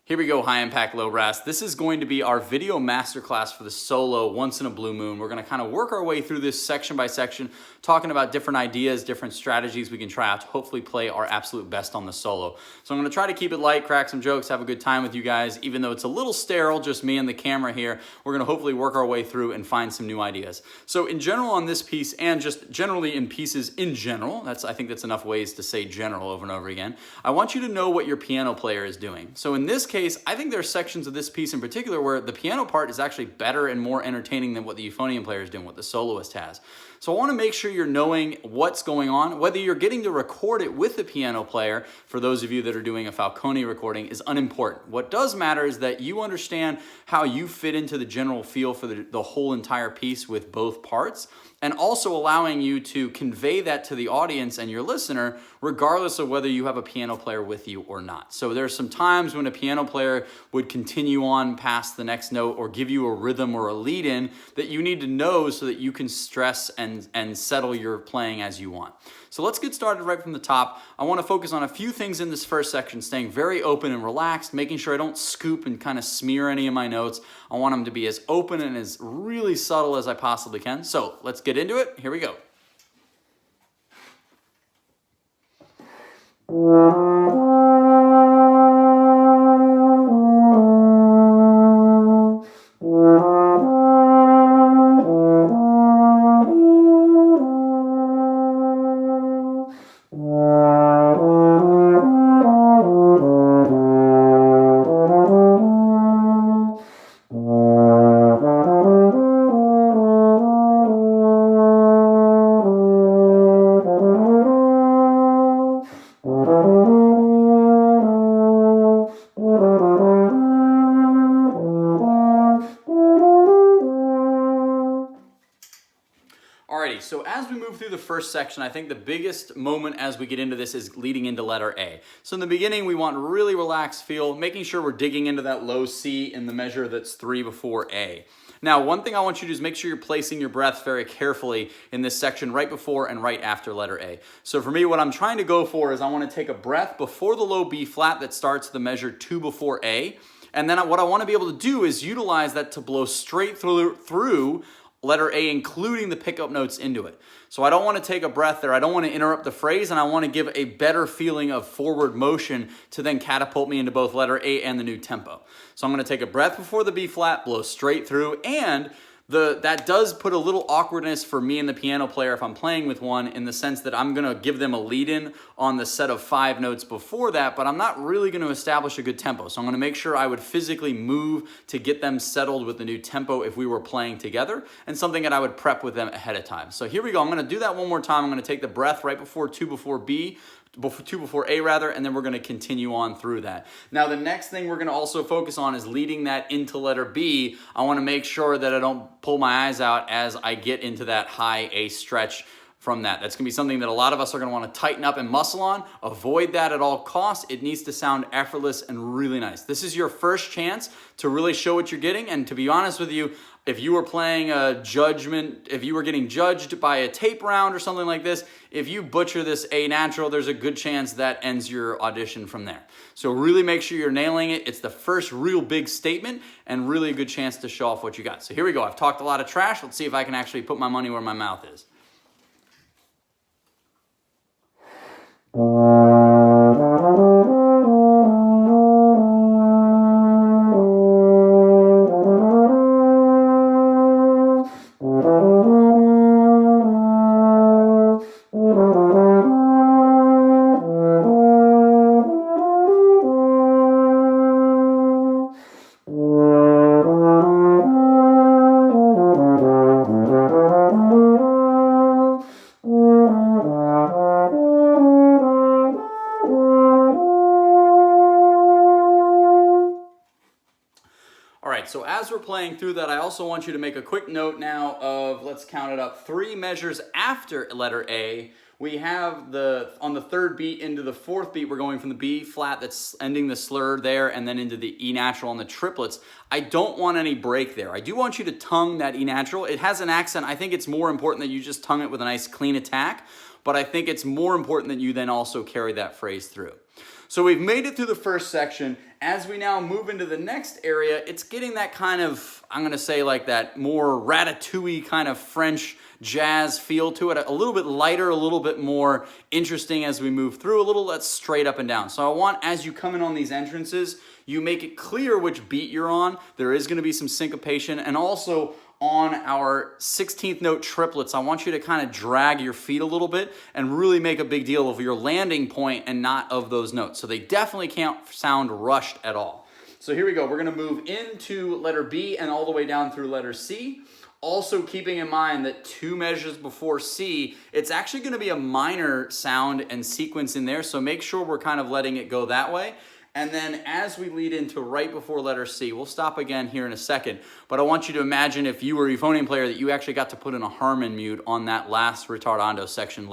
Here we go, high impact, low brass. This is going to be our video masterclass for the solo Once in a Blue Moon. We're gonna kind of work our way through this section by section, talking about different ideas, different strategies we can try out to hopefully play our absolute best on the solo. So I'm gonna try to keep it light, crack some jokes, have a good time with you guys. Even though it's a little sterile, just me and the camera here, we're gonna hopefully work our way through and find some new ideas. So in general on this piece, and just generally in pieces in general, I think that's enough ways to say general over and over again, I want you to know what your piano player is doing. So in this case, I think there's sections of this piece in particular where the piano part is actually better and more entertaining than what the euphonium player is doing, what the soloist has. So I want to make sure you're knowing what's going on. Whether you're getting to record it with the piano player, for those of you that are doing a Falcone recording, is unimportant. What does matter is that you understand how you fit into the general feel for the whole entire piece with both parts, and also allowing you to convey that to the audience and your listener, regardless of whether you have a piano player with you or not. So there's some times when a piano player would continue on past the next note or give you a rhythm or a lead in that you need to know so that you can stress and settle your playing as you want. So let's get started right from the top. I want to focus on a few things in this first section, staying very open and relaxed, making sure I don't scoop and kind of smear any of my notes. I want them to be as open and as really subtle as I possibly can. So let's get into it. Here we go. Alrighty, so as we move through the first section, I think the biggest moment as we get into this is leading into letter A. So in the beginning, we want really relaxed feel, making sure we're digging into that low C in the measure that's 3 before A. Now, one thing I want you to do is make sure you're placing your breath very carefully in this section right before and right after letter A. So for me, what I'm trying to go for is I want to take a breath before the low B flat that starts the measure 2 before A. And then what I want to be able to do is utilize that to blow straight through letter A, including the pickup notes into it. So I don't want to take a breath there. I don't want to interrupt the phrase, and I want to give a better feeling of forward motion to then catapult me into both letter A and the new tempo. So I'm going to take a breath before the B flat, blow straight through, and that does put a little awkwardness for me and the piano player if I'm playing with one, in the sense that I'm going to give them a lead-in on the set of 5 notes before that, but I'm not really going to establish a good tempo. So I'm going to make sure I would physically move to get them settled with the new tempo if we were playing together, and something that I would prep with them ahead of time. So here we go. I'm going to do that one more time. I'm going to take the breath right before 2 before B, 2 before A rather, and then we're going to continue on through that. Now the next thing we're going to also focus on is leading that into letter B. I want to make sure that I don't pull my eyes out as I get into that high A stretch from that. That's going to be something that a lot of us are going to want to tighten up and muscle on. Avoid that at all costs. It needs to sound effortless and really nice. This is your first chance to really show what you're getting, and to be honest with you, if you were playing a judgment, if you were getting judged by a tape round or something like this, if you butcher this A natural, there's a good chance that ends your audition from there. So really make sure you're nailing it. It's the first real big statement and really a good chance to show off what you got. So here we go. I've talked a lot of trash. Let's see if I can actually put my money where my mouth is. So as we're playing through that, I also want you to make a quick note now of, let's count it up, 3 measures after letter A. We have on the 3rd beat into the 4th beat, we're going from the B flat that's ending the slur there and then into the E natural on the triplets. I don't want any break there. I do want you to tongue that E natural. It has an accent. I think it's more important that you just tongue it with a nice clean attack, but I think it's more important that you then also carry that phrase through. So we've made it through the first section, As we now move into the next area, it's getting that kind of, I'm gonna say like that more ratatouille kind of French jazz feel to it, a little bit lighter, a little bit more interesting as we move through, a little less straight up and down. So I want, as you come in on these entrances, you make it clear which beat you're on. There is gonna be some syncopation, and also on our 16th note triplets, I want you to kind of drag your feet a little bit and really make a big deal of your landing point and not of those notes. So they definitely can't sound rushed at all. So here we go. We're going to move into letter B and all the way down through letter C. Also keeping in mind that 2 measures before C, it's actually going to be a minor sound and sequence in there. So make sure we're kind of letting it go that way. And then as we lead into right before letter C, we'll stop again here in a second, but I want you to imagine if you were a euphonium player that you actually got to put in a Harmon mute on that last ritardando section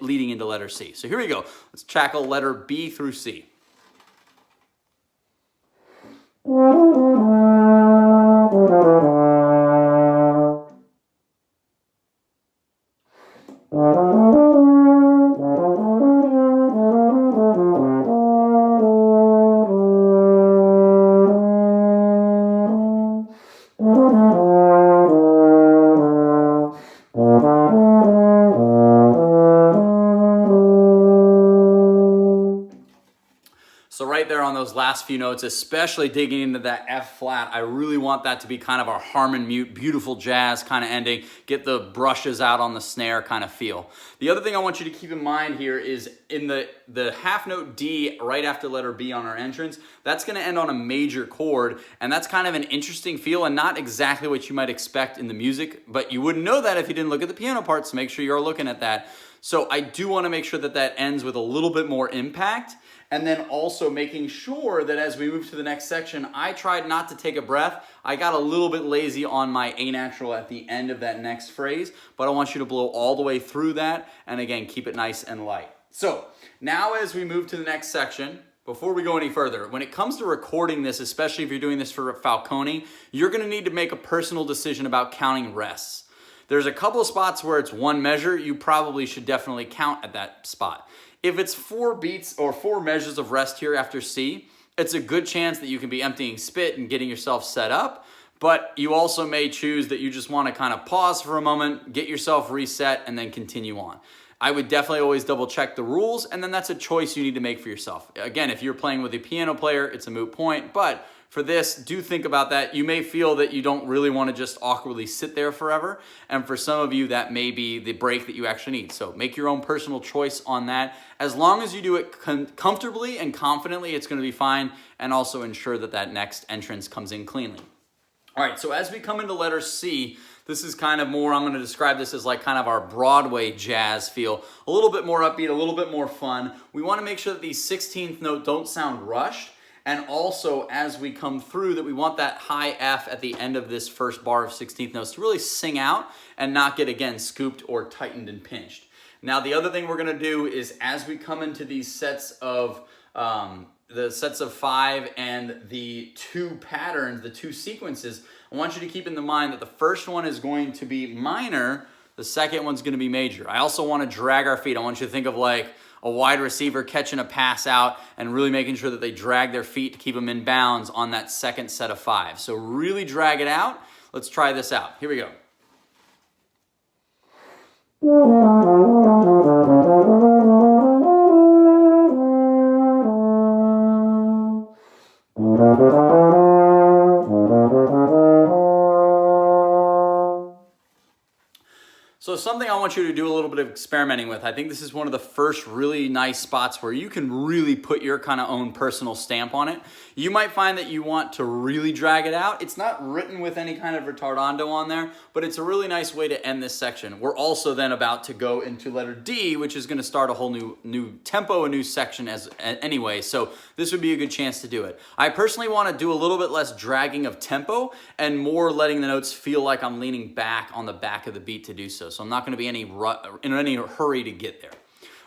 leading into letter C. So here we go. Let's tackle letter B through C. So right there on those last few notes, especially digging into that F flat, I really want that to be kind of our Harmon mute, beautiful jazz kind of ending, get the brushes out on the snare kind of feel. The other thing I want you to keep in mind here is in the half note D right after letter B on our entrance, that's gonna end on a major chord, and that's kind of an interesting feel and not exactly what you might expect in the music, but you wouldn't know that if you didn't look at the piano part, so make sure you're looking at that. So I do wanna make sure that that ends with a little bit more impact. And then also making sure that as we move to the next section, I tried not to take a breath. I got a little bit lazy on my A natural at the end of that next phrase, but I want you to blow all the way through that. And again, keep it nice and light. So now as we move to the next section, before we go any further, when it comes to recording this, especially if you're doing this for Falcone, you're gonna need to make a personal decision about counting rests. There's a couple of spots where it's 1 measure, you probably should definitely count at that spot. If it's 4 beats or 4 measures of rest here after C, it's a good chance that you can be emptying spit and getting yourself set up, but you also may choose that you just want to kind of pause for a moment, get yourself reset, and then continue on. I would definitely always double check the rules, and then that's a choice you need to make for yourself. Again, if you're playing with a piano player, it's a moot point, but for this, do think about that. You may feel that you don't really want to just awkwardly sit there forever, and for some of you, that may be the break that you actually need. So make your own personal choice on that. As long as you do it comfortably and confidently, it's going to be fine, and also ensure that that next entrance comes in cleanly. All right, so as we come into letter C, this is kind of more, I'm going to describe this as like kind of our Broadway jazz feel. A little bit more upbeat, a little bit more fun. We want to make sure that these 16th note don't sound rushed. And also, as we come through, that we want that high F at the end of this first bar of 16th notes to really sing out and not get, again, scooped or tightened and pinched. Now, the other thing we're going to do is as we come into these sets of, the sets of 5 and the 2 patterns, the 2 sequences, I want you to keep in mind that the first one is going to be minor, the second one's going to be major. I also want to drag our feet. I want you to think of like a wide receiver catching a pass out and really making sure that they drag their feet to keep them in bounds on that second set of 5. So really drag it out. Let's try this out. Here we go. So something I want you to do a little bit of experimenting with. I think this is one of the first really nice spots where you can really put your kind of own personal stamp on it. You might find that you want to really drag it out. It's not written with any kind of retardando on there, but it's a really nice way to end this section. We're also then about to go into letter D, which is going to start a whole new tempo, a new section anyway. So this would be a good chance to do it. I personally want to do a little bit less dragging of tempo and more letting the notes feel like I'm leaning back on the back of the beat to do so. So I'm not going to be in any hurry to get there.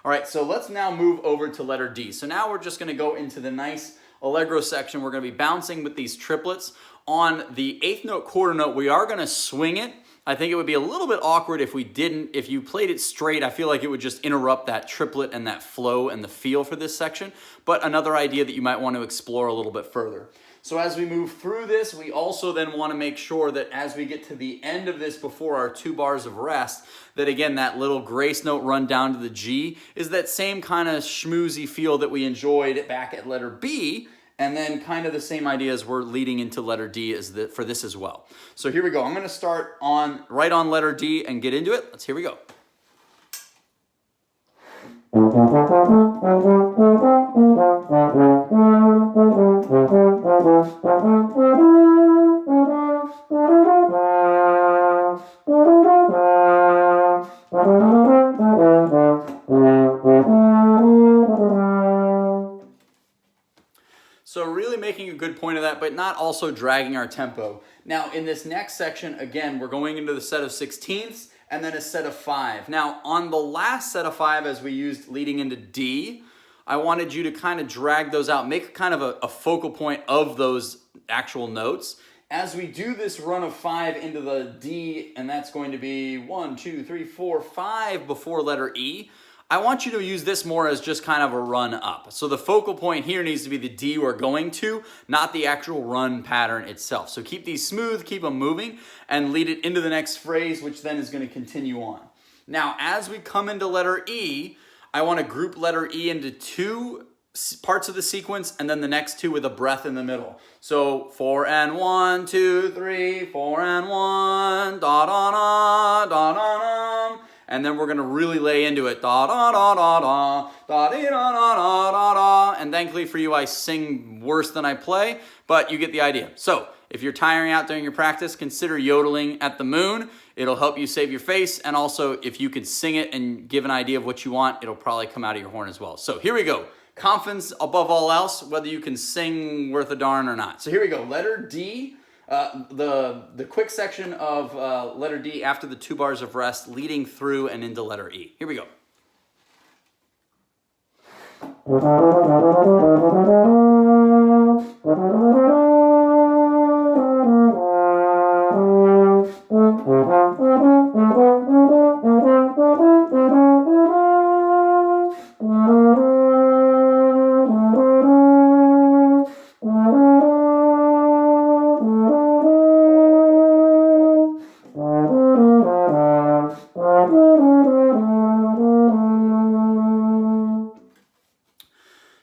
All right, so let's now move over to letter D. So now we're just going to go into the nice allegro section. We're going to be bouncing with these triplets. On the 8th note, quarter note, we are going to swing it I think it would be a little bit awkward if we didn't. If you played it straight, I feel like it would just interrupt that triplet and that flow and the feel for this section. But another idea that you might want to explore a little bit further. So as we move through this, we also then want to make sure that as we get to the end of this before our 2 bars of rest, that again, that little grace note run down to the G is that same kind of schmoozy feel that we enjoyed back at letter B, and then kind of the same idea as we're leading into letter D for this as well. So here we go. I'm going to start right on letter D and get into it. Here we go. So really making a good point of that, but not also dragging our tempo. Now in this next section, again, we're going into the set of 16ths and then a set of 5. Now on the last set of 5, as we used leading into D, I wanted you to kind of drag those out, make kind of a focal point of those actual notes. As we do this run of 5 into the D, and that's going to be 1, 2, 3, 4, 5 before letter E, I want you to use this more as just kind of a run up. So the focal point here needs to be the D we're going to, not the actual run pattern itself. So keep these smooth, keep them moving, and lead it into the next phrase, which then is going to continue on. Now, as we come into letter E, I want to group letter E into 2 parts of the sequence, and then the next 2 with a breath in the middle. So 4 and 1, 2, 3, 4 and 1, da da da, da da da. And then we're going to really lay into it. Da da da da da, da dee da da da da da. And thankfully for you, I sing worse than I play, but you get the idea. So if you're tiring out during your practice, consider yodeling at the moon. It'll help you save your face. And also, if you can sing it and give an idea of what you want, it'll probably come out of your horn as well. So here we go. Confidence above all else, whether you can sing worth a darn or not. So here we go. Letter D. The quick section of letter D after the 2 bars of rest, leading through and into letter E. Here we go.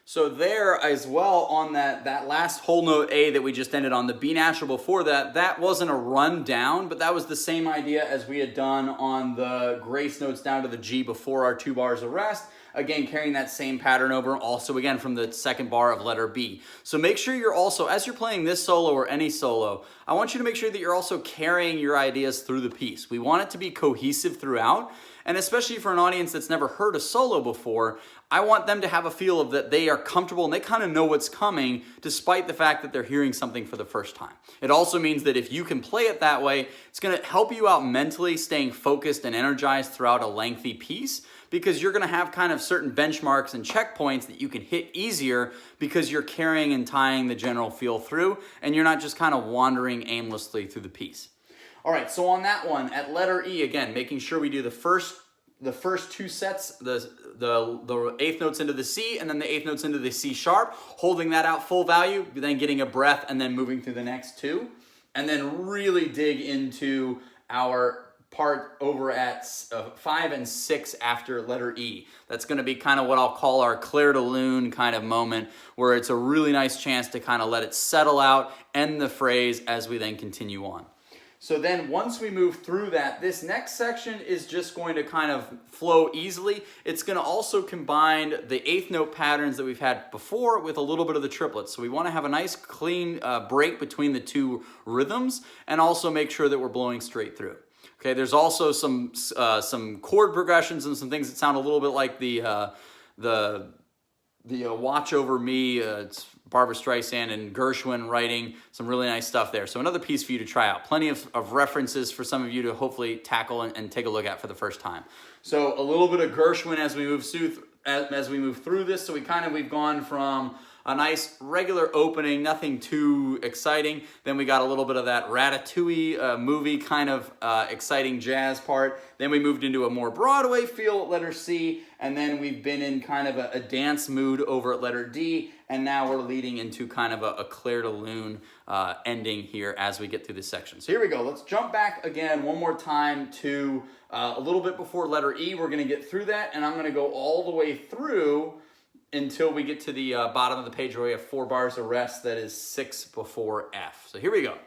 So there as well on that last whole note A that we just ended on, the B natural before that, that wasn't a run down, but that was the same idea as we had done on the grace notes down to the G before our 2 bars of rest. Again, carrying that same pattern over, also again from the 2nd bar of letter B. So make sure you're also, as you're playing this solo or any solo, I want you to make sure that you're also carrying your ideas through the piece. We want it to be cohesive throughout, and especially for an audience that's never heard a solo before, I want them to have a feel of that they are comfortable and they kind of know what's coming despite the fact that they're hearing something for the first time. It also means that if you can play it that way, it's going to help you out mentally staying focused and energized throughout a lengthy piece, because you're going to have kind of certain benchmarks and checkpoints that you can hit easier because you're carrying and tying the general feel through, and you're not just kind of wandering aimlessly through the piece. All right, so on that one, at letter E, again, making sure we do the first 2 sets, the eighth notes into the C, and then the eighth notes into the C sharp, holding that out full value, then getting a breath, and then moving through the next 2, and then really dig into our part over at 5 and 6 after letter E. That's going to be kind of what I'll call our Clair de Lune kind of moment, where it's a really nice chance to kind of let it settle out, end the phrase as we then continue on. So then once we move through that, this next section is just going to kind of flow easily. It's going to also combine the eighth note patterns that we've had before with a little bit of the triplets. So we want to have a nice clean break between the 2 rhythms and also make sure that we're blowing straight through. Okay, there's also some chord progressions and some things that sound a little bit like the Watch Over Me. It's Barbra Streisand and Gershwin writing some really nice stuff there. So another piece for you to try out. Plenty of references for some of you to hopefully tackle and take a look at for the first time. So a little bit of Gershwin as we move through this. So we've gone from a nice regular opening, nothing too exciting. Then we got a little bit of that Ratatouille movie kind of exciting jazz part. Then we moved into a more Broadway feel at letter C, and then we've been in kind of a dance mood over at letter D, and now we're leading into kind of a Clair de Lune ending here as we get through this section. So here we go. Let's jump back again one more time to a little bit before letter E. We're going to get through that, and I'm going to go all the way through until we get to the bottom of the page where we have 4 bars of rest. That is 6 before F. So here we go.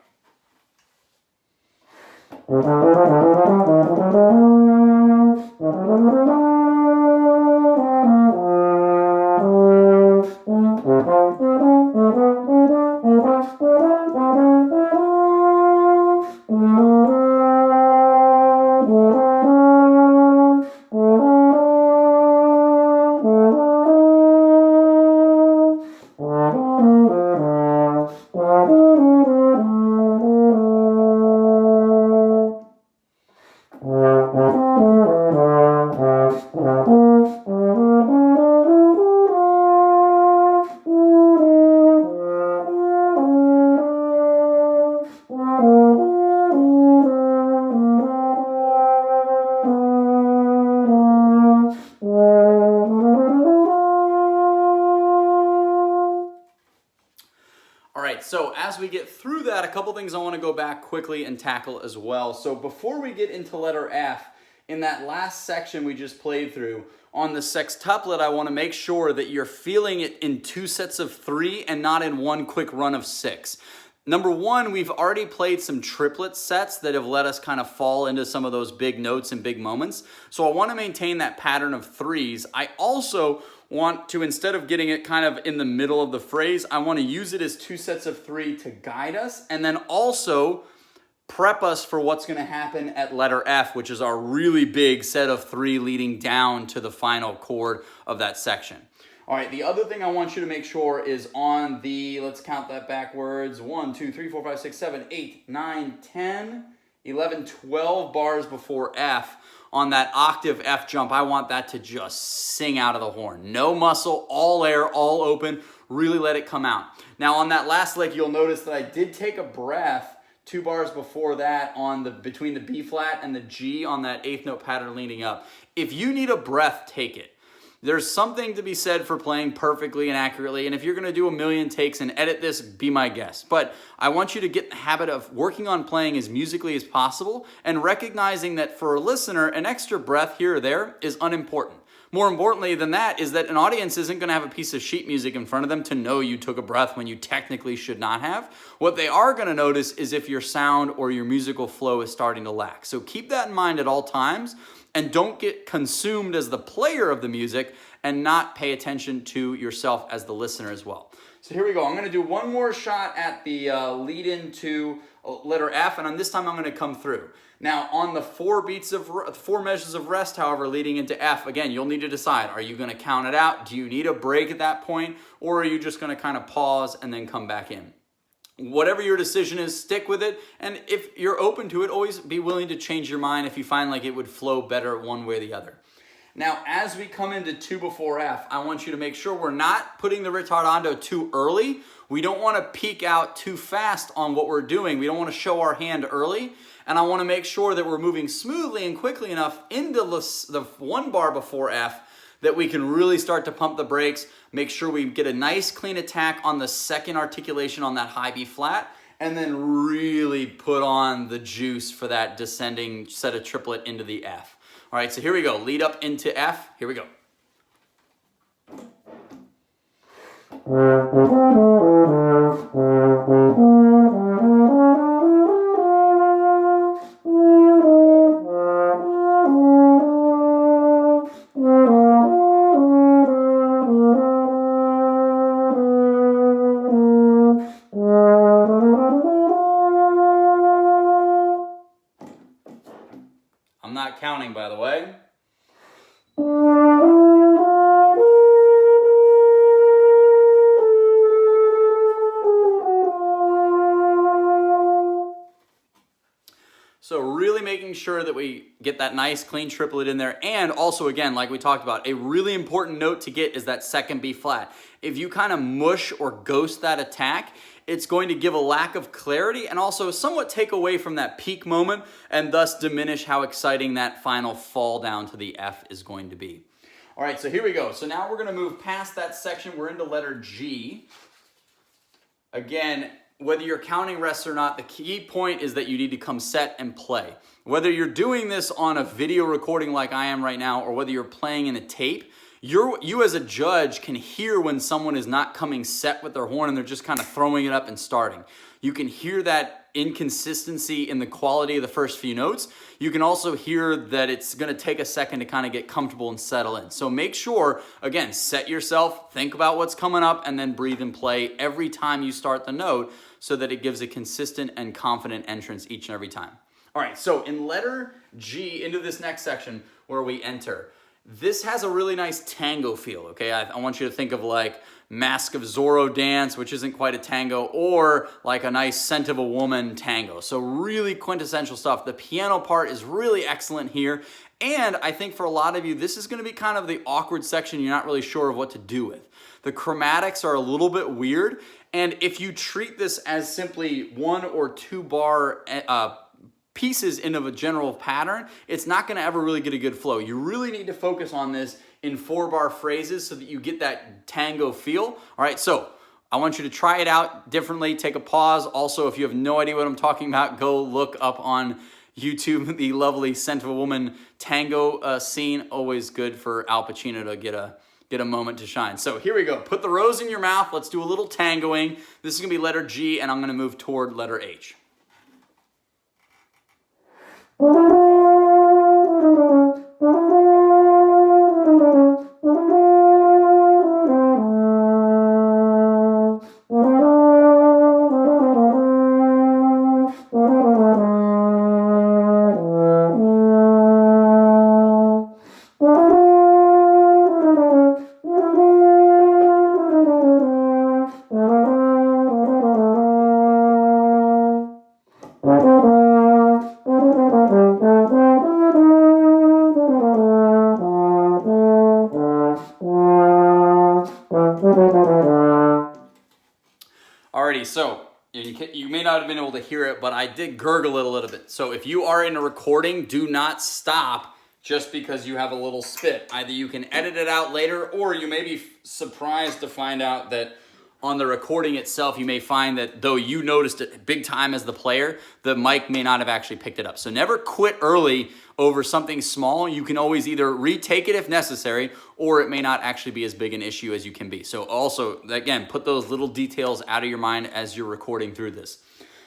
So as we get through that, a couple things I want to go back quickly and tackle as well. So before we get into letter F, in that last section we just played through, on the sextuplet, I want to make sure that you're feeling it in 2 sets of 3 and not in one quick run of 6. Number one, we've already played some triplet sets that have let us kind of fall into some of those big notes and big moments. So I want to maintain that pattern of 3s. I also want to, instead of getting it kind of in the middle of the phrase, I want to use it as 2 sets of 3 to guide us, and then also prep us for what's going to happen at letter F, which is our really big set of 3 leading down to the final chord of that section. All right, the other thing I want you to make sure is on the, let's count that backwards, 1, 2, 3, 4, 5, 6, 7, 8, 9, 10, 11, 12 bars before F. On that octave F jump, I want that to just sing out of the horn. No muscle, all air, all open. Really let it come out. Now on that last lick, you'll notice that I did take a breath 2 bars before that on the between the B flat and the G on that 8th note pattern leading up. If you need a breath, take it. There's something to be said for playing perfectly and accurately, and if you're going to do a million takes and edit this, be my guest. But I want you to get in the habit of working on playing as musically as possible and recognizing that for a listener, an extra breath here or there is unimportant. More importantly than that is that an audience isn't going to have a piece of sheet music in front of them to know you took a breath when you technically should not have. What they are going to notice is if your sound or your musical flow is starting to lack. So keep that in mind at all times. And don't get consumed as the player of the music and not pay attention to yourself as the listener as well. So here we go. I'm going to do one more shot at the lead into letter F, and on this time I'm going to come through. Now on the 4 measures of rest, however, leading into F, again, you'll need to decide, are you going to count it out? Do you need a break at that point? Or are you just going to kind of pause and then come back in? Whatever your decision is, stick with it. And if you're open to it, always be willing to change your mind if you find like it would flow better one way or the other. Now, as we come into 2 before F, I want you to make sure we're not putting the ritardando too early. We don't want to peak out too fast on what we're doing. We don't want to show our hand early. And I want to make sure that we're moving smoothly and quickly enough into the 1 bar before F that we can really start to pump the brakes, make sure we get a nice clean attack on the second articulation on that high B flat, and then really put on the juice for that descending set of triplet into the F. All right, so here we go. Lead up into F. Here we go. I'm not counting, by the way. So really making sure that we get that nice clean triplet in there. And also, again, like we talked about, a really important note to get is that second B flat. If you kind of mush or ghost that attack, it's going to give a lack of clarity and also somewhat take away from that peak moment and thus diminish how exciting that final fall down to the F is going to be. All right, so here we go. So now we're going to move past that section. We're into letter G. Again, whether you're counting rests or not, the key point is that you need to come set and play. Whether you're doing this on a video recording like I am right now, or whether you're playing in a tape, you as a judge can hear when someone is not coming set with their horn and they're just kind of throwing it up and starting. You can hear that inconsistency in the quality of the first few notes. You can also hear that it's going to take a second to kind of get comfortable and settle in. So make sure, again, set yourself, think about what's coming up, and then breathe and play every time you start the note so that it gives a consistent and confident entrance each and every time. All right, so in letter G, into this next section where we enter, this has a really nice tango feel, okay? I want you to think of like Mask of Zorro dance, which isn't quite a tango, or like a nice Scent of a Woman tango. So really quintessential stuff. The piano part is really excellent here. And I think for a lot of you, this is gonna be kind of the awkward section you're not really sure of what to do with. The chromatics are a little bit weird. And if you treat this as simply 1 or 2 bar pieces into a general pattern, it's not going to ever really get a good flow. You really need to focus on this in 4-bar phrases so that you get that tango feel. All right, so I want you to try it out differently. Take a pause. Also, if you have no idea what I'm talking about, go look up on YouTube the lovely Scent of a Woman tango scene. Always good for Al Pacino to get a moment to shine. So here we go. Put the rose in your mouth. Let's do a little tangoing. This is going to be letter G, and I'm going to move toward letter H. Alrighty, so you may not have been able to hear it, but I did gurgle it a little bit. So if you are in a recording, do not stop just because you have a little spit. Either you can edit it out later, or you may be surprised to find out that on the recording itself, you may find that though you noticed it big time as the player, the mic may not have actually picked it up. So never quit early over something small. You can always either retake it if necessary, or it may not actually be as big an issue as you can be. So also, again, put those little details out of your mind as you're recording through this.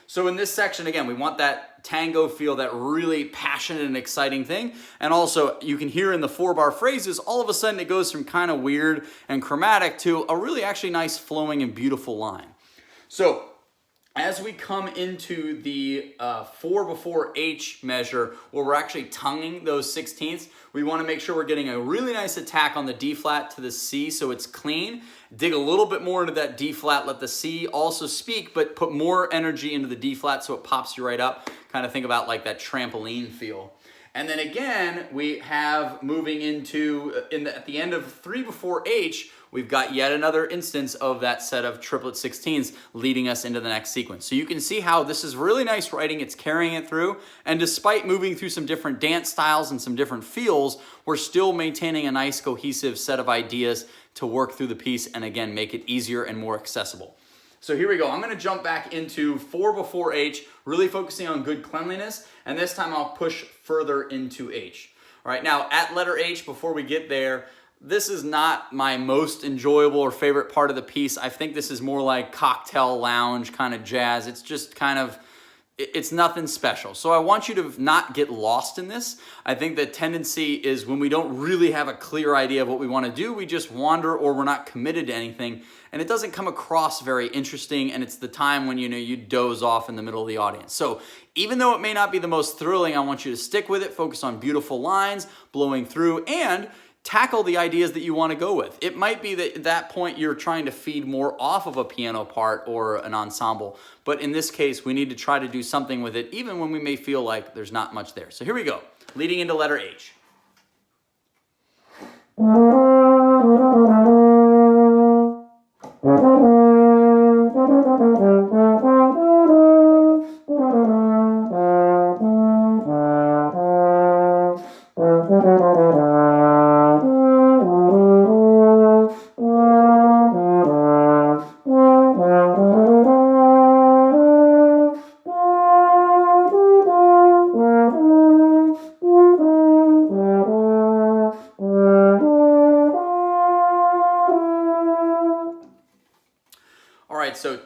So in this section, again, we want that tango feel, that really passionate and exciting thing. And also, you can hear in the 4-bar phrases, all of a sudden it goes from kind of weird and chromatic to a really actually nice flowing and beautiful line. So as we come into the 4 before H measure, where we're actually tonguing those 16ths, we want to make sure we're getting a really nice attack on the D flat to the C so it's clean. Dig a little bit more into that D flat, let the C also speak, but put more energy into the D flat so it pops you right up. Kind of think about like that trampoline feel. And then again, we have moving into, at the end of 3 before H, we've got yet another instance of that set of triplet 16ths leading us into the next sequence. So you can see how this is really nice writing, it's carrying it through, and despite moving through some different dance styles and some different feels, we're still maintaining a nice cohesive set of ideas to work through the piece and again, make it easier and more accessible. So here we go. I'm going to jump back into 4 before H, really focusing on good cleanliness, and this time I'll push further into H. All right, now at letter H, before we get there, this is not my most enjoyable or favorite part of the piece. I think this is more like cocktail lounge kind of jazz. It's just kind of, it's nothing special. So I want you to not get lost in this. I think the tendency is when we don't really have a clear idea of what we want to do, we just wander or we're not committed to anything. And it doesn't come across very interesting, and it's the time when you doze off in the middle of the audience. So even though it may not be the most thrilling, I want you to stick with it, focus on beautiful lines, blowing through, and tackle the ideas that you want to go with. It might be that at that point you're trying to feed more off of a piano part or an ensemble, but in this case we need to try to do something with it even when we may feel like there's not much there. So here we go, leading into letter H. So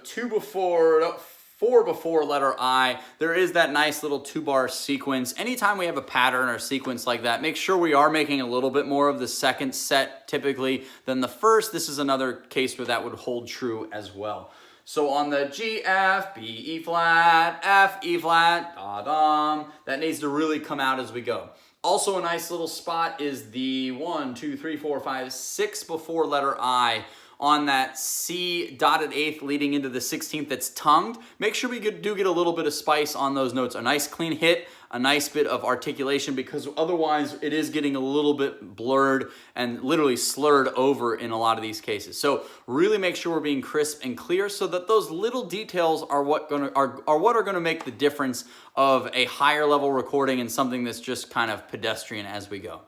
4 before letter I, there is that nice little 2-bar sequence. Anytime we have a pattern or sequence like that, make sure we are making a little bit more of the second set typically than the first. This is another case where that would hold true as well. So on the G, F, B, E flat, F, E flat, da-dum, that needs to really come out as we go. Also a nice little spot is the 1, 2, 3, 4, 5, 6 before letter I, on that C dotted eighth leading into the 16th that's tongued. Make sure we do get a little bit of spice on those notes. A nice clean hit, a nice bit of articulation, because otherwise it is getting a little bit blurred and literally slurred over in a lot of these cases. So really make sure we're being crisp and clear so that those little details are what are gonna make the difference of a higher level recording and something that's just kind of pedestrian as we go.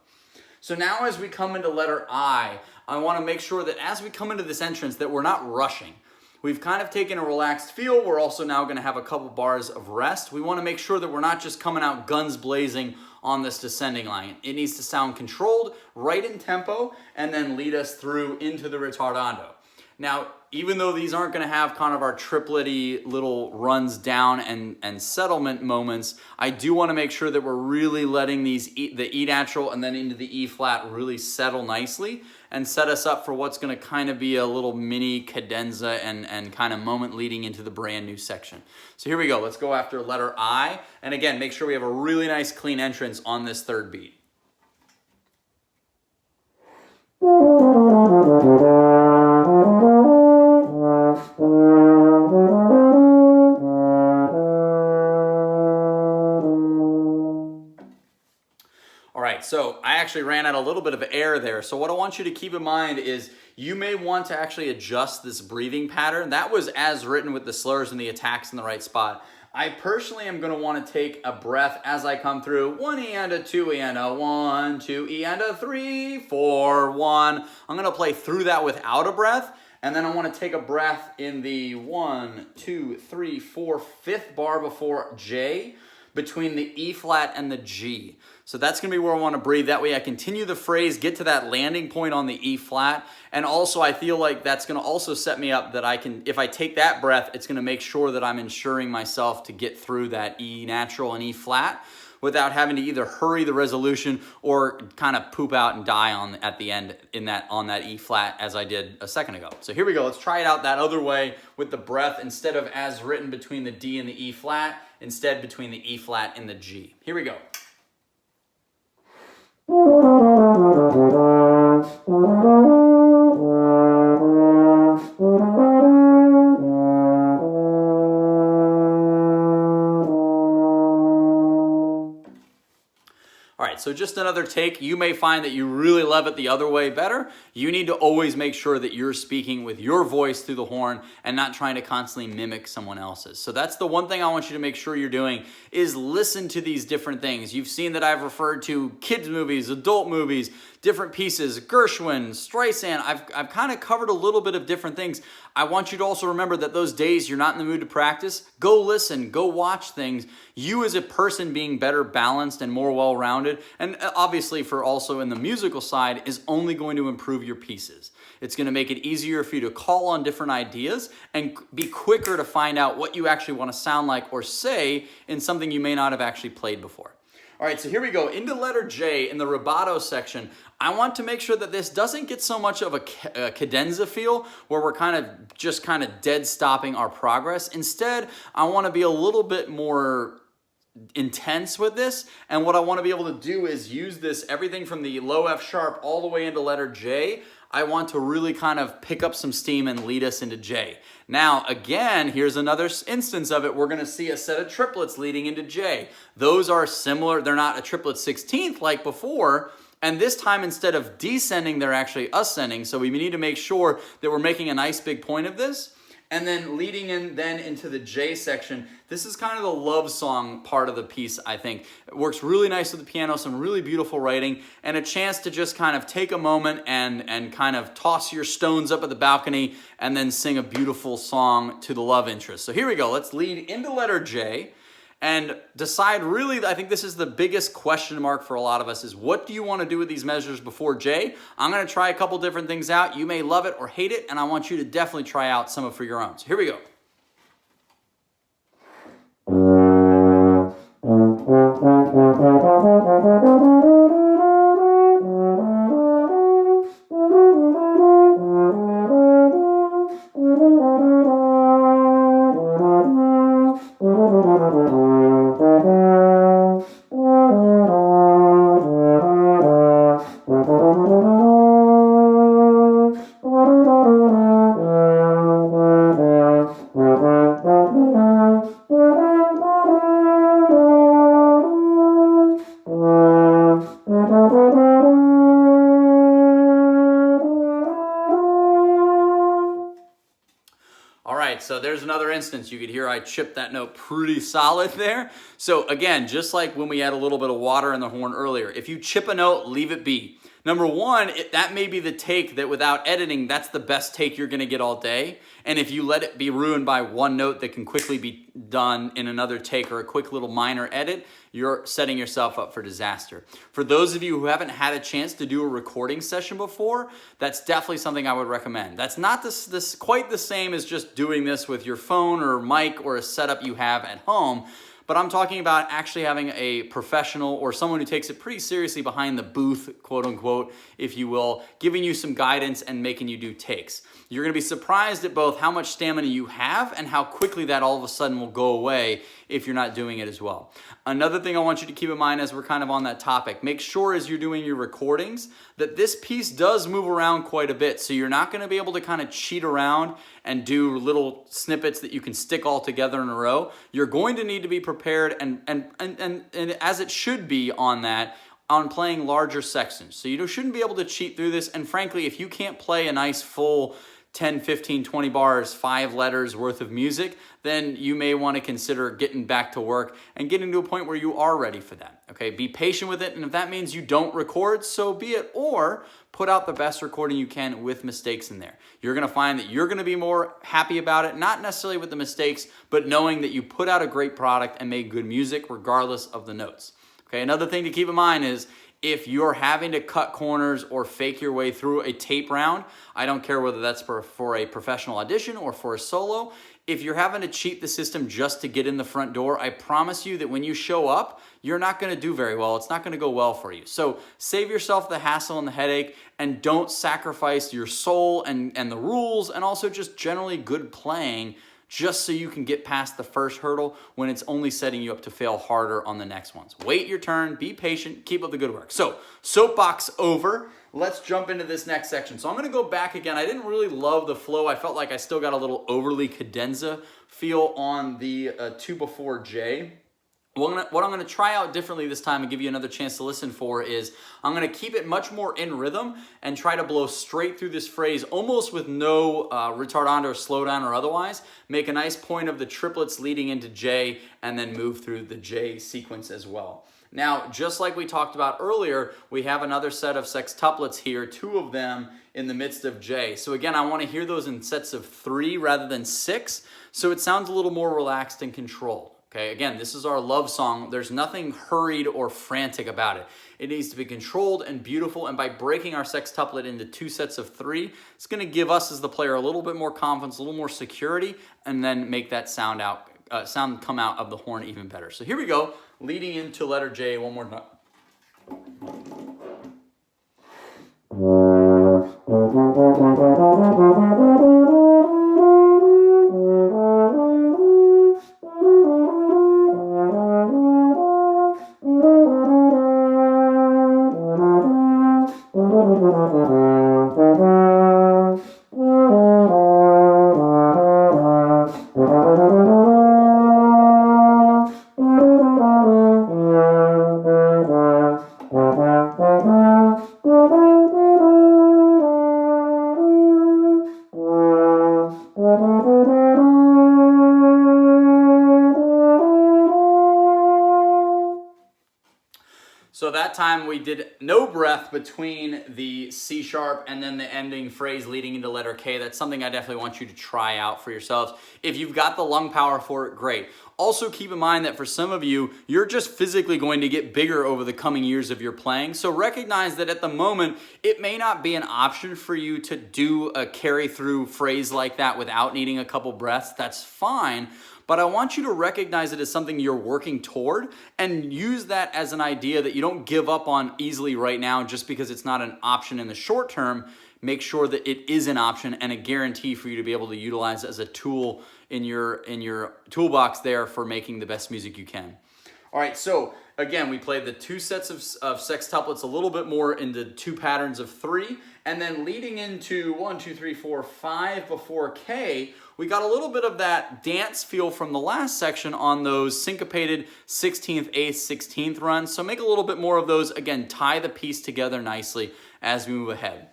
So now as we come into letter I want to make sure that as we come into this entrance that we're not rushing. We've kind of taken a relaxed feel. We're also now going to have a couple bars of rest. We want to make sure that we're not just coming out guns blazing on this descending line. It needs to sound controlled, right in tempo, and then lead us through into the ritardando. Now, even though these aren't going to have kind of our triplet-y little runs down and settlement moments, I do want to make sure that we're really letting the E natural and then into the E flat really settle nicely and set us up for what's going to kind of be a little mini cadenza and kind of moment leading into the brand new section. So here we go. Let's go after letter I. And again, make sure we have a really nice clean entrance on this third beat. All right, so I actually ran out a little bit of air there. So what I want you to keep in mind is you may want to actually adjust this breathing pattern. That was as written with the slurs and the attacks in the right spot. I personally am going to want to take a breath as I come through. 1 E and a 2 E and a 1, 2 E and a 3, 4, 1. I'm going to play through that without a breath. And then I want to take a breath in the 1, 2, 3, 4, 5th bar before J between the E flat and the G. So that's going to be where I want to breathe. That way I continue the phrase, get to that landing point on the E flat. And also I feel like that's going to also set me up that I can, if I take that breath, it's going to make sure that I'm ensuring myself to get through that E natural and E flat without having to either hurry the resolution or kind of poop out and die at the end on that E flat as I did a second ago. So here we go. Let's try it out that other way with the breath instead of as written between the D and the E flat, instead between the E flat and the G. Here we go. All right, so just another take. You may find that you really love it the other way better. You need to always make sure that you're speaking with your voice through the horn and not trying to constantly mimic someone else's. So that's the one thing I want you to make sure you're doing is listen to these different things. You've seen that I've referred to kids movies, adult movies, different pieces, Gershwin, Streisand. I've kind of covered a little bit of different things. I want you to also remember that those days you're not in the mood to practice, go listen, go watch things. You as a person being better balanced and more well-rounded, and obviously for also in the musical side, is only going to improve your pieces. It's going to make it easier for you to call on different ideas and be quicker to find out what you actually want to sound like or say in something you may not have actually played before. All right, so here we go. Into letter J in the rubato section, I want to make sure that this doesn't get so much of a cadenza feel where we're kind of dead stopping our progress. Instead, I want to be a little bit more intense with this, and what I want to be able to do is use this, everything from the low F sharp all the way into letter J. I want to really kind of pick up some steam and lead us into J. Now, again, here's another instance of it. We're going to see a set of triplets leading into J. Those are similar. They're not a triplet 16th like before, and this time instead of descending, they're actually ascending. So we need to make sure that we're making a nice big point of this. And then leading in then into the J section, this is kind of the love song part of the piece, I think. It works really nice with the piano, some really beautiful writing, and a chance to just kind of take a moment and kind of toss your stones up at the balcony and then sing a beautiful song to the love interest. So here we go. Let's lead into letter J and decide really, I think this is the biggest question mark for a lot of us, is what do you want to do with these measures before J? I'm going to try a couple different things out. You may love it or hate it, and I want you to definitely try out some of it for your own. So here we go. So there's another instance. You could hear I chipped that note pretty solid there. So again, just like when we had a little bit of water in the horn earlier, if you chip a note, leave it be. Number one, that may be the take that without editing, that's the best take you're going to get all day. And if you let it be ruined by one note that can quickly be done in another take or a quick little minor edit, you're setting yourself up for disaster. For those of you who haven't had a chance to do a recording session before, that's definitely something I would recommend. That's not this quite the same as just doing this with your phone or mic or a setup you have at home. But I'm talking about actually having a professional or someone who takes it pretty seriously behind the booth, quote unquote, if you will, giving you some guidance and making you do takes. You're going to be surprised at both how much stamina you have and how quickly that all of a sudden will go away if you're not doing it as well. Another thing I want you to keep in mind as we're kind of on that topic, make sure as you're doing your recordings that this piece does move around quite a bit. So you're not going to be able to kind of cheat around and do little snippets that you can stick all together in a row. You're going to need to be prepared and as it should be on that, on playing larger sections. So you shouldn't be able to cheat through this. And frankly, if you can't play a nice full 10, 15, 20 bars, 5 letters worth of music, then you may want to consider getting back to work and getting to a point where you are ready for that. Okay, be patient with it, and if that means you don't record, so be it, or put out the best recording you can with mistakes in there. You're going to find that you're going to be more happy about it, not necessarily with the mistakes, but knowing that you put out a great product and made good music regardless of the notes. Okay, another thing to keep in mind is if you're having to cut corners or fake your way through a tape round, I don't care whether that's for a professional audition or for a solo, if you're having to cheat the system just to get in the front door, I promise you that when you show up, you're not going to do very well. It's not going to go well for you. So save yourself the hassle and the headache, and don't sacrifice your soul and the rules and also just generally good playing just so you can get past the first hurdle when it's only setting you up to fail harder on the next ones. Wait your turn, be patient, keep up the good work. So, soapbox over. Let's jump into this next section. So I'm gonna go back again. I didn't really love the flow. I felt like I still got a little overly cadenza feel on the 2 before J. What I'm going to try out differently this time and give you another chance to listen for is I'm going to keep it much more in rhythm and try to blow straight through this phrase almost with no retardando or slowdown or otherwise. Make a nice point of the triplets leading into J and then move through the J sequence as well. Now, just like we talked about earlier, we have another set of sextuplets here, 2 of them in the midst of J. So again, I want to hear those in sets of 3 rather than 6, so it sounds a little more relaxed and controlled. Okay, again, this is our love song. There's nothing hurried or frantic about it. It needs to be controlled and beautiful, and by breaking our sextuplet into 2 sets of 3, it's going to give us as the player a little bit more confidence, a little more security, and then make that sound come out of the horn even better. So here we go, leading into letter J one more time. So that time we did no breath between the C sharp and then the ending phrase leading into letter K. That's something I definitely want you to try out for yourselves. If you've got the lung power for it, great. Also keep in mind that for some of you, you're just physically going to get bigger over the coming years of your playing. So recognize that at the moment, it may not be an option for you to do a carry through phrase like that without needing a couple breaths. That's fine. But I want you to recognize it as something you're working toward and use that as an idea that you don't give up on easily right now just because it's not an option in the short term. Make sure that it is an option and a guarantee for you to be able to utilize as a tool in your toolbox there for making the best music you can. All right, so again, we played the 2 sets of sextuplets a little bit more into 2 patterns of 3, and then leading into 1, 2, 3, 4, 5 before K, we got a little bit of that dance feel from the last section on those syncopated 16th, 8th, 16th runs. So make a little bit more of those. Again, tie the piece together nicely as we move ahead.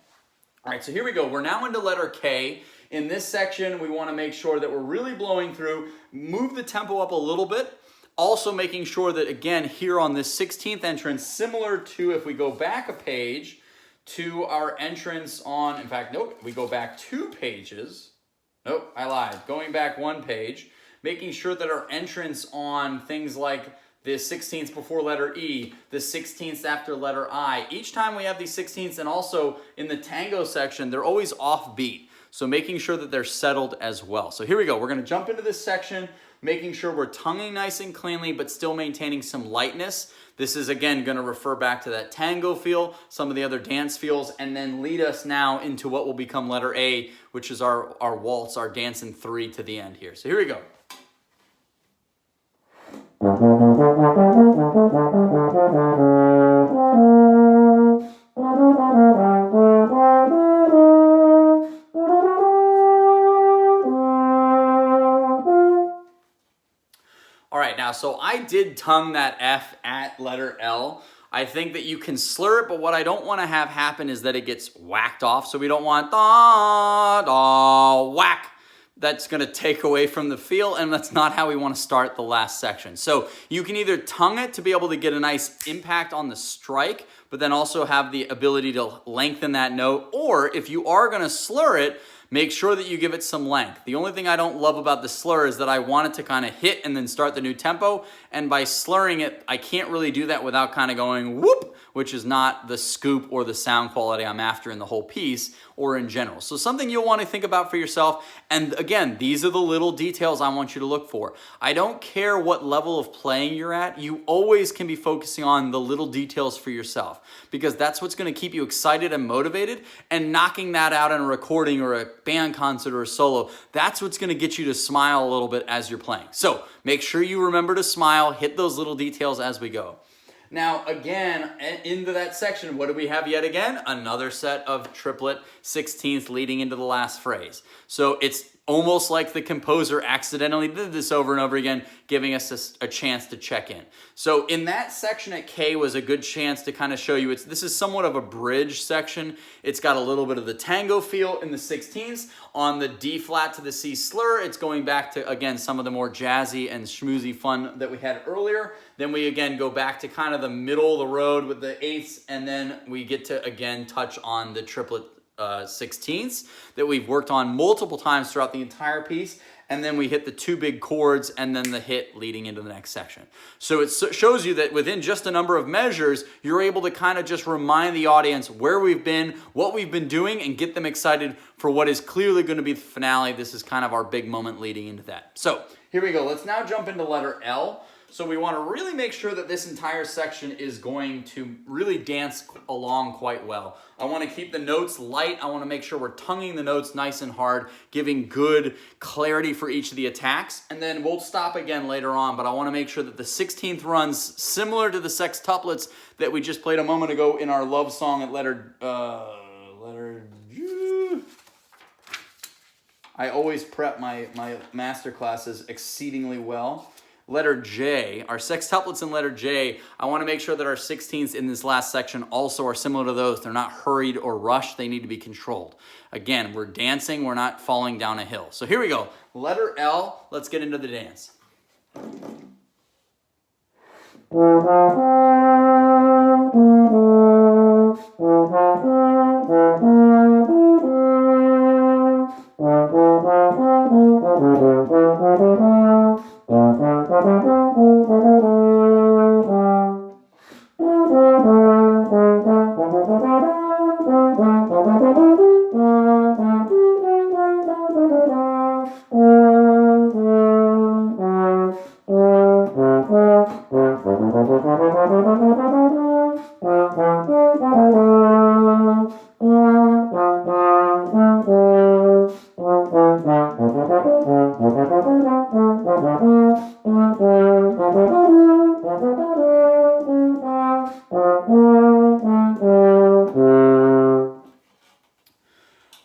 All right, so here we go. We're now into letter K. In this section, we want to make sure that we're really blowing through, move the tempo up a little bit. Also making sure that, again, here on this 16th entrance, similar to if we go back a page to our entrance on, in fact, nope, we go back 2 pages. Nope, I lied. Going back 1 page, making sure that our entrance on things like the 16ths before letter E, the 16ths after letter I, each time we have these 16ths, and also in the tango section, they're always offbeat. So making sure that they're settled as well. So here we go. We're going to jump into this section, making sure we're tonguing nice and cleanly, but still maintaining some lightness. This is, again, going to refer back to that tango feel, some of the other dance feels, and then lead us now into what will become letter A, which is our waltz, our dance in 3 to the end here. So here we go. All right, now, so I did tongue that F at letter L. I think that you can slur it, but what I don't want to have happen is that it gets whacked off. So we don't want da, da, whack. That's going to take away from the feel, and that's not how we want to start the last section. So you can either tongue it to be able to get a nice impact on the strike, but then also have the ability to lengthen that note. Or if you are going to slur it, make sure that you give it some length. The only thing I don't love about the slur is that I want it to kind of hit and then start the new tempo. And by slurring it, I can't really do that without kind of going whoop, which is not the scoop or the sound quality I'm after in the whole piece or in general. So something you'll want to think about for yourself. And again, these are the little details I want you to look for. I don't care what level of playing you're at. You always can be focusing on the little details for yourself, because that's what's going to keep you excited and motivated, and knocking that out in a recording or a band concert or a solo, that's what's going to get you to smile a little bit as you're playing. So make sure you remember to smile, hit those little details as we go. Now, again, into that section, what do we have yet again? Another set of triplet 16th leading into the last phrase. So it's almost like the composer accidentally did this over and over again, giving us a chance to check in. So in that section at K was a good chance to kind of show you, this is somewhat of a bridge section. It's got a little bit of the tango feel in the 16ths. On the D flat to the C slur, it's going back to, again, some of the more jazzy and schmoozy fun that we had earlier. Then we again go back to kind of the middle of the road with the 8ths, and then we get to again touch on the triplet 16ths that we've worked on multiple times throughout the entire piece, and then we hit the 2 big chords and then the hit leading into the next section. So it shows you that within just a number of measures, you're able to kind of just remind the audience where we've been, what we've been doing, and get them excited for what is clearly going to be the finale. This is kind of our big moment leading into that. So here we go. Let's now jump into letter L. So we want to really make sure that this entire section is going to really dance along quite well. I want to keep the notes light. I want to make sure we're tonguing the notes nice and hard, giving good clarity for each of the attacks. And then we'll stop again later on, but I want to make sure that the 16th runs similar to the sextuplets that we just played a moment ago in our love song at letter G. I always prep my master classes exceedingly well. Letter J, our sextuplets in letter J, I want to make sure that our 16ths in this last section also are similar to those. They're not hurried or rushed. They need to be controlled. Again, we're dancing. We're not falling down a hill. So here we go. Letter L, let's get into the dance.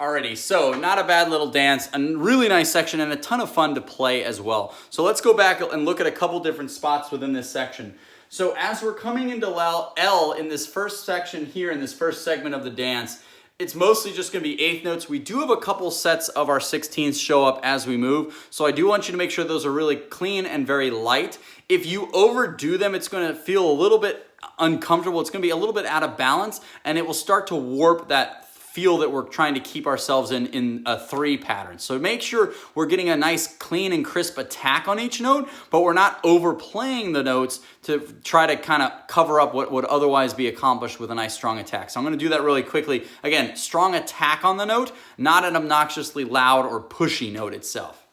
Alrighty, so not a bad little dance, a really nice section and a ton of fun to play as well. So let's go back and look at a couple different spots within this section. So as we're coming into L in this first section here, in this first segment of the dance, it's mostly just going to be eighth notes. We do have a couple sets of our 16ths show up as we move, so I do want you to make sure those are really clean and very light. If you overdo them, it's going to feel a little bit uncomfortable. It's going to be a little bit out of balance, and it will start to warp that feel that we're trying to keep ourselves in a 3 pattern. So make sure we're getting a nice clean and crisp attack on each note, but we're not overplaying the notes to try to kind of cover up what would otherwise be accomplished with a nice strong attack. So I'm going to do that really quickly. Again, strong attack on the note, not an obnoxiously loud or pushy note itself.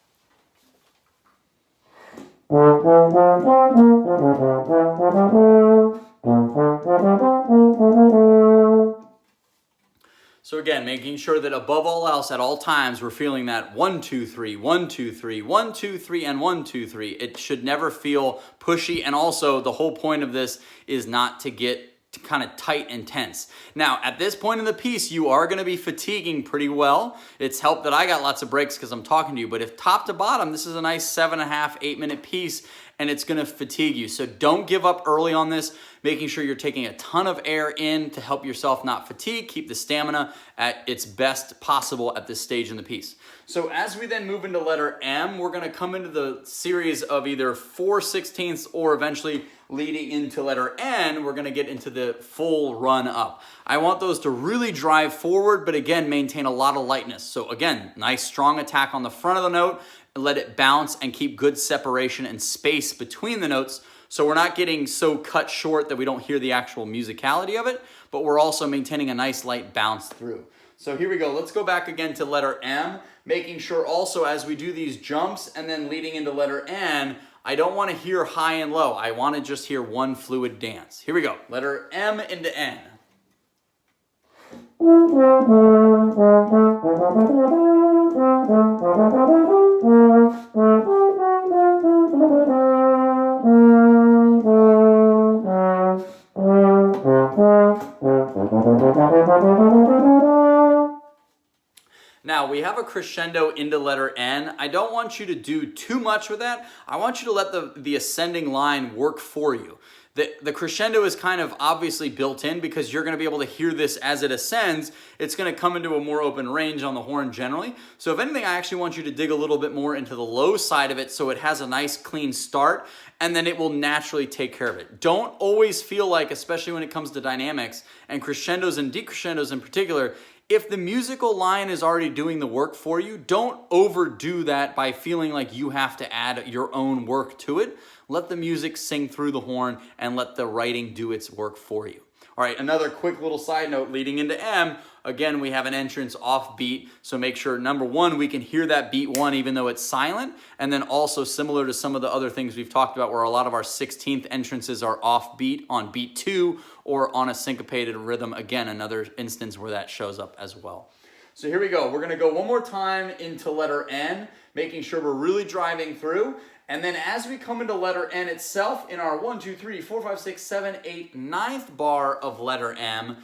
So again, making sure that above all else, at all times, we're feeling that 1, 2, 3, 1, 2, 3, 1, 2, 3, and 1, 2, 3. It should never feel pushy, and also the whole point of this is not to get kind of tight and tense. Now, at this point in the piece, you are going to be fatiguing pretty well. It's helped that I got lots of breaks because I'm talking to you, but if top to bottom, this is a nice 7.5, 8-minute piece, and it's going to fatigue you. So don't give up early on this, making sure you're taking a ton of air in to help yourself not fatigue, keep the stamina at its best possible at this stage in the piece. So as we then move into letter M, we're going to come into the series of either 4/16ths or eventually leading into letter N, we're going to get into the full run up. I want those to really drive forward, but again, maintain a lot of lightness. So again, nice strong attack on the front of the note, let it bounce and keep good separation and space between the notes. So we're not getting so cut short that we don't hear the actual musicality of it, but we're also maintaining a nice light bounce through. So here we go. Let's go back again to letter M, making sure also as we do these jumps and then leading into letter N, I don't want to hear high and low. I want to just hear one fluid dance. Here we go. Letter M into N. Now, we have a crescendo into letter N. I don't want you to do too much with that. I want you to let the ascending line work for you. The crescendo is kind of obviously built in because you're going to be able to hear this as it ascends. It's going to come into a more open range on the horn generally. So if anything, I actually want you to dig a little bit more into the low side of it so it has a nice clean start, and then it will naturally take care of it. Don't always feel like, especially when it comes to dynamics and crescendos and decrescendos in particular, if the musical line is already doing the work for you, don't overdo that by feeling like you have to add your own work to it. Let the music sing through the horn and let the writing do its work for you. All right, another quick little side note leading into M. Again, we have an entrance off beat, so make sure, number one, we can hear that beat 1 even though it's silent, and then also similar to some of the other things we've talked about where a lot of our 16th entrances are off beat on beat 2 or on a syncopated rhythm. Again, another instance where that shows up as well. So here we go. We're going to go one more time into letter N, making sure we're really driving through. And then as we come into letter N itself, in our 1, 2, 3, 4, 5, 6, 7, 8, 9th bar of letter N,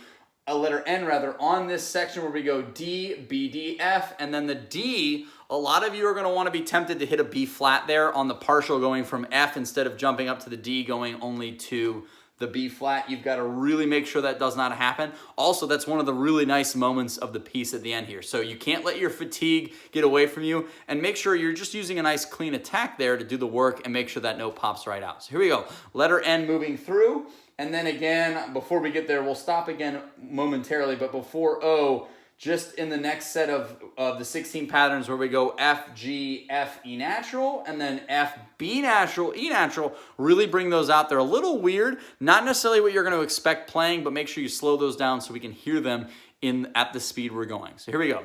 on this section where we go D, B, D, F, and then the D, a lot of you are going to want to be tempted to hit a B flat there on the partial going from F instead of jumping up to the D going only to the B flat. You've got to really make sure that does not happen. Also, that's one of the really nice moments of the piece at the end here. So you can't let your fatigue get away from you, and make sure you're just using a nice clean attack there to do the work and make sure that note pops right out. So here we go. Letter N moving through. And then again, before we get there, we'll stop again momentarily, but before O, just in the next set of the 16 patterns where we go F, G, F, E natural, and then F, B natural, E natural, really bring those out. They're a little weird, not necessarily what you're going to expect playing, but make sure you slow those down so we can hear them at the speed we're going. So here we go.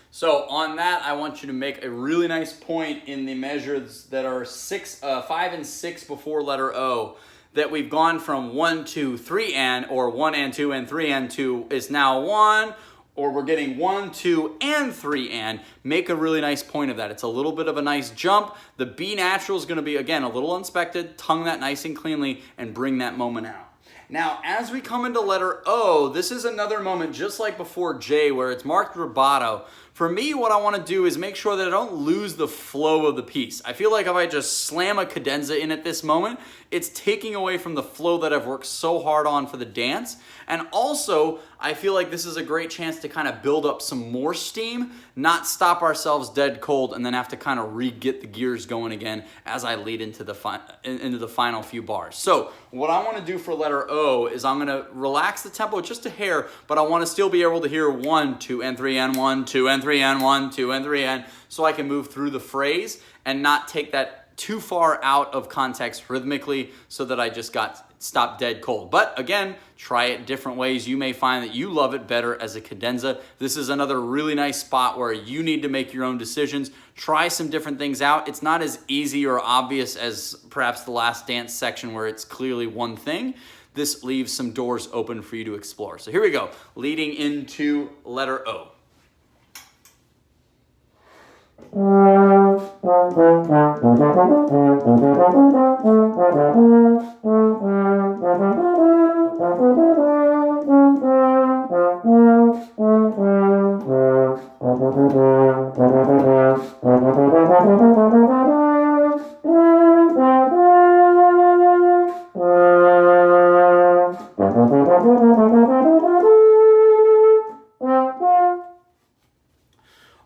So on that, I want you to make a really nice point in the measures that are 5 and 6 before letter O, that we've gone from 1, 2, 3 and, or 1 and 2 and 3 and 2 is now 1, or we're getting 1, 2, and 3 and. Make a really nice point of that. It's a little bit of a nice jump. The B natural is going to be, again, a little unexpected. Tongue that nice and cleanly and bring that moment out. Now, as we come into letter O, this is another moment just like before J where it's marked rubato. For me, what I want to do is make sure that I don't lose the flow of the piece. I feel like if I just slam a cadenza in at this moment, it's taking away from the flow that I've worked so hard on for the dance. And also, I feel like this is a great chance to kind of build up some more steam, not stop ourselves dead cold, and then have to kind of re-get the gears going again as I lead into the final few bars. So what I want to do for letter O is I'm going to relax the tempo just a hair, but I want to still be able to hear 1, 2, and 3, and 1, 2, and 3, and 1, 2, and 3, and so I can move through the phrase and not take that too far out of context rhythmically so that I just got stopped dead cold. But again, try it different ways. You may find that you love it better as a cadenza. This is another really nice spot where you need to make your own decisions. Try some different things out. It's not as easy or obvious as perhaps the last dance section where it's clearly one thing. This leaves some doors open for you to explore. So here we go, leading into letter O.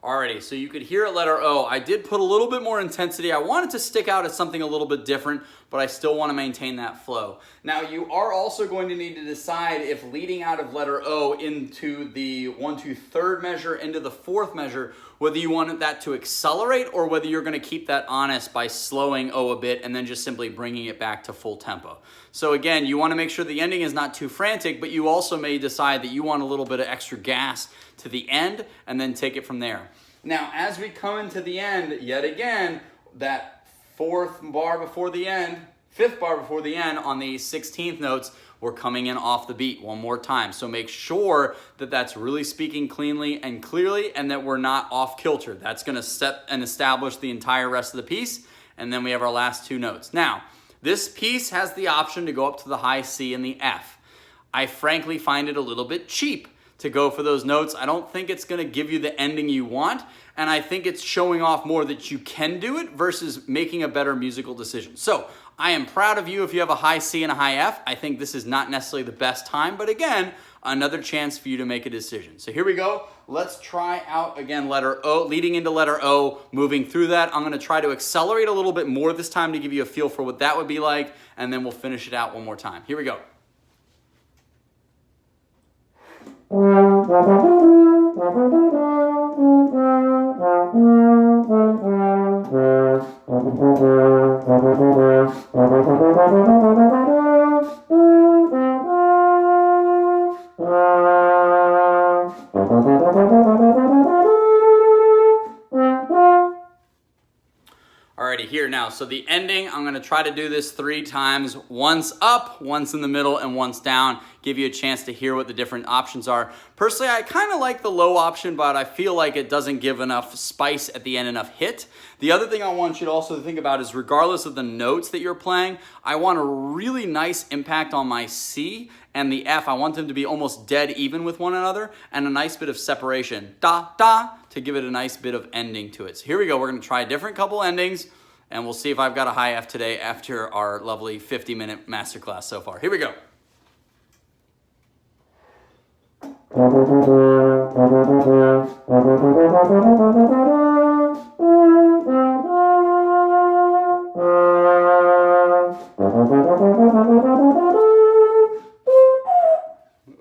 Alrighty, so you could hear at letter O, I did put a little bit more intensity. I wanted to stick out as something a little bit different, but I still want to maintain that flow. Now, you are also going to need to decide if leading out of letter O into the 1, 2, 3rd measure, into the 4th measure, whether you want that to accelerate or whether you're going to keep that honest by slowing O a bit and then just simply bringing it back to full tempo. So again, you want to make sure the ending is not too frantic, but you also may decide that you want a little bit of extra gas to the end and then take it from there. Now, as we come into the end, yet again, that 4th bar before the end, 5th bar before the end on the 16th notes, we're coming in off the beat one more time. So make sure that that's really speaking cleanly and clearly and that we're not off kilter. That's going to set and establish the entire rest of the piece. And then we have our last 2 notes. Now, this piece has the option to go up to the high C and the F. I frankly find it a little bit cheap to go for those notes. I don't think it's going to give you the ending you want, and I think it's showing off more that you can do it versus making a better musical decision. So I am proud of you if you have a high C and a high F. I think this is not necessarily the best time, but again, another chance for you to make a decision. So here we go. Let's try out again letter O, leading into letter O, moving through that. I'm going to try to accelerate a little bit more this time to give you a feel for what that would be like, and then we'll finish it out one more time. Here we go. Alrighty, here now. So the ending, I'm going to try to do this 3 times. Once up, once in the middle, and once down. Give you a chance to hear what the different options are. Personally, I kind of like the low option, but I feel like it doesn't give enough spice at the end, enough hit. The other thing I want you to also think about is regardless of the notes that you're playing, I want a really nice impact on my C and the F. I want them to be almost dead even with one another and a nice bit of separation. Da, da, to give it a nice bit of ending to it. So here we go. We're going to try a different couple endings, and we'll see if I've got a high F today after our lovely 50-minute masterclass so far. Here we go.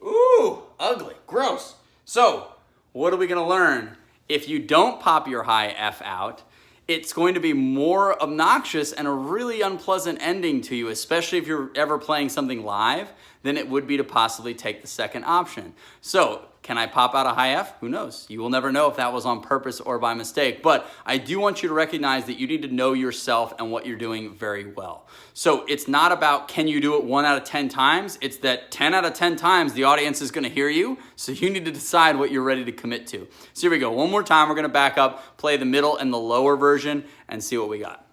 Ooh, ugly, gross. So, what are we gonna learn? If you don't pop your high F out, it's going to be more obnoxious and a really unpleasant ending to you, especially if you're ever playing something live, than it would be to possibly take the second option. So, can I pop out a high F? Who knows? You will never know if that was on purpose or by mistake, but I do want you to recognize that you need to know yourself and what you're doing very well. So it's not about can you do it 1 out of 10 times, it's that 10 out of 10 times the audience is gonna hear you, so you need to decide what you're ready to commit to. So here we go, one more time, we're gonna back up, play the middle and the lower version, and see what we got.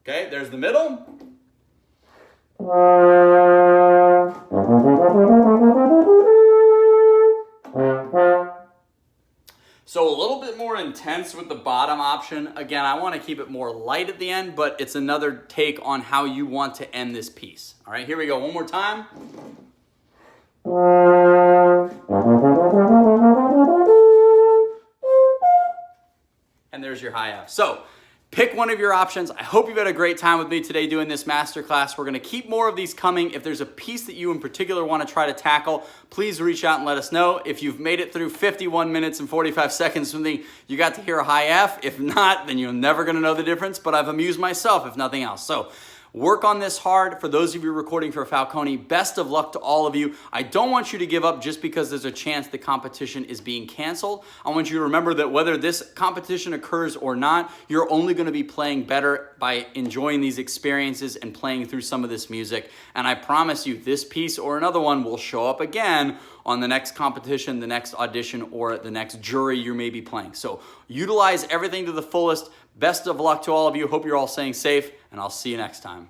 Okay, there's the middle. So a little bit more intense with the bottom option. Again, I want to keep it more light at the end, but it's another take on how you want to end this piece. All right, here we go, one more time. And there's your high F. So, pick one of your options. I hope you've had a great time with me today doing this masterclass. We're gonna keep more of these coming. If there's a piece that you in particular wanna try to tackle, please reach out and let us know. If you've made it through 51 minutes and 45 seconds with me, you got to hear a high F. If not, then you're never gonna know the difference, but I've amused myself, if nothing else. So, work on this hard. For those of you recording for Falcone, best of luck to all of you. I don't want you to give up just because there's a chance the competition is being canceled. I want you to remember that whether this competition occurs or not, you're only going to be playing better by enjoying these experiences and playing through some of this music. And I promise you, this piece or another one will show up again on the next competition, the next audition, or the next jury you may be playing. So utilize everything to the fullest. Best of luck to all of you. Hope you're all staying safe, and I'll see you next time.